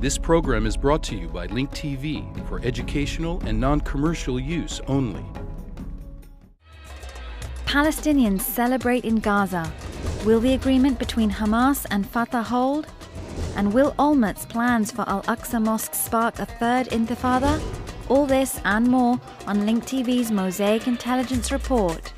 This program is brought to you by Link TV for educational and non-commercial use only. Palestinians celebrate in Gaza. Will the agreement between Hamas and Fateh hold? And will Olmert's plans for Aqsa Mosque spark a third Intifada? All this and more on Link TV's Mosaic Intelligence Report.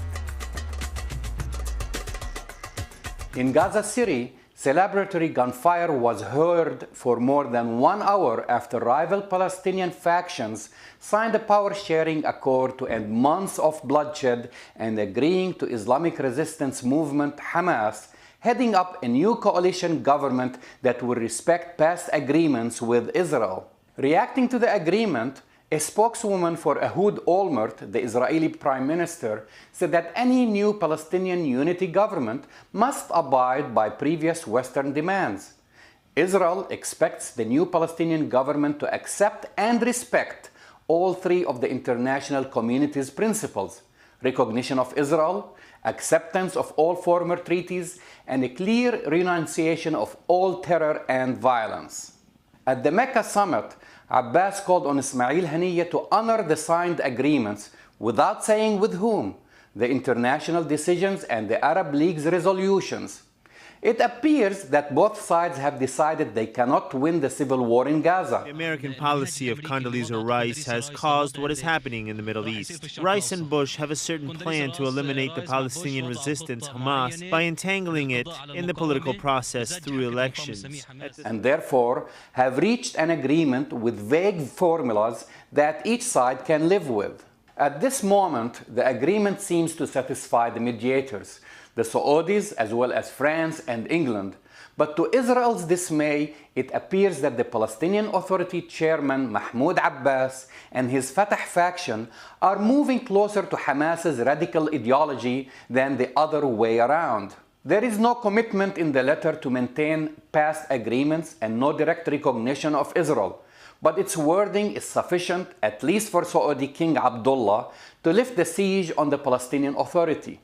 In Gaza City, celebratory gunfire was heard for more than 1 hour after rival Palestinian factions signed a power-sharing accord to end months of bloodshed and agreeing to Islamic resistance movement Hamas heading up a new coalition government that will respect past agreements with Israel. Reacting to the agreement, a spokeswoman for Will Olmert, the Israeli Prime Minister, said that any new Palestinian unity government must abide by previous Western demands. Israel expects the new Palestinian government to accept and respect all three of the international community's principles: recognition of Israel, acceptance of all former treaties, and a clear renunciation of all terror and violence. At the Mecca Summit, Abbas called on Ismail Haniyeh to honor the signed agreements without saying with whom, the international decisions and the Arab League's resolutions. It appears that both sides have decided they cannot win the civil war in Gaza. The American policy of Condoleezza Rice has caused what is happening in the Middle East. Rice and Bush have a certain plan to eliminate the Palestinian resistance, Hamas, by entangling it in the political process through elections. And therefore have reached an agreement with vague formulas that each side can live with. At this moment, the agreement seems to satisfy the mediators, the Saudis as well as France and England. But to Israel's dismay, it appears that the Palestinian Authority chairman Mahmoud Abbas and his Fatah faction are moving closer to Hamas's radical ideology than the other way around. There is no commitment in the letter to maintain past agreements and no direct recognition of Israel. But its wording is sufficient, at least for Saudi King Abdullah, to lift the siege on the Palestinian Authority.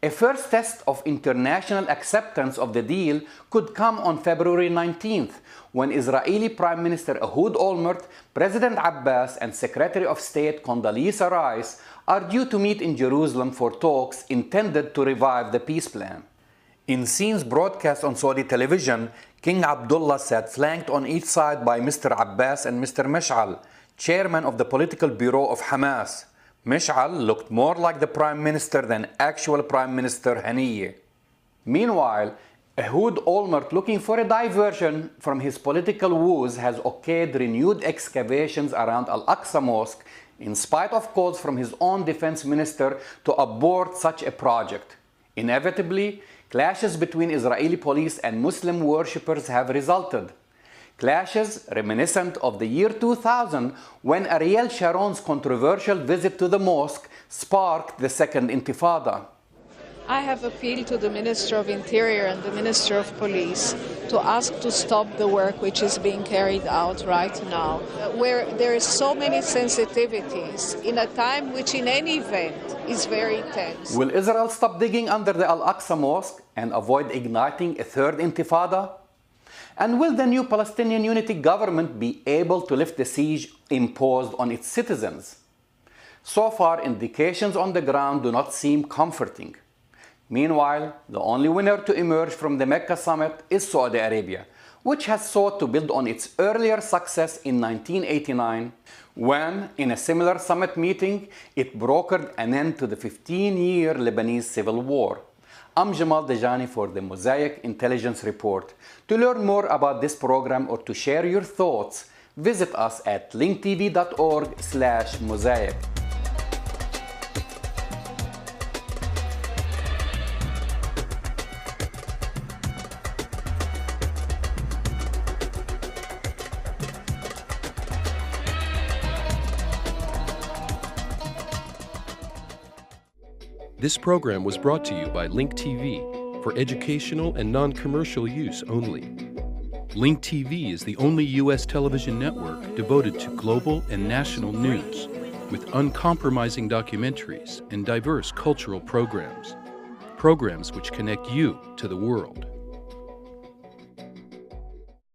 A first test of international acceptance of the deal could come on February 19th, when Israeli Prime Minister Will Olmert, President Abbas, and Secretary of State Condoleezza Rice are due to meet in Jerusalem for talks intended to revive the peace plan. In scenes broadcast on Saudi television, King Abdullah sat flanked on each side by Mr. Abbas and Mr. Mash'al, chairman of the political bureau of Hamas. Mash'al looked more like the Prime Minister than actual Prime Minister Haniyeh. Meanwhile, Will Olmert, looking for a diversion from his political woes, has okayed renewed excavations around Aqsa Mosque in spite of calls from his own defense minister to abort such a project. Inevitably, clashes between Israeli police and Muslim worshippers have resulted. Clashes reminiscent of the year 2000, when Ariel Sharon's controversial visit to the mosque sparked the Second Intifada. I have appealed to the Minister of Interior and the Minister of Police to ask to stop the work which is being carried out right now, where there is so many sensitivities in a time which in any event is very tense. Will Israel stop digging under the Al-Aqsa Mosque and avoid igniting a third Intifada? And will the new Palestinian unity government be able to lift the siege imposed on its citizens? So far, indications on the ground do not seem comforting. Meanwhile, the only winner to emerge from the Mecca Summit is Saudi Arabia, which has sought to build on its earlier success in 1989, when, in a similar summit meeting, it brokered an end to the 15-year Lebanese civil war. I'm Jamal Dajani for the Mosaic Intelligence Report. To learn more about this program or to share your thoughts, visit us at linktv.org/mosaic. This program was brought to you by Link TV for educational and non-commercial use only. Link TV is the only U.S. television network devoted to global and national news, with uncompromising documentaries and diverse cultural programs which connect you to the world.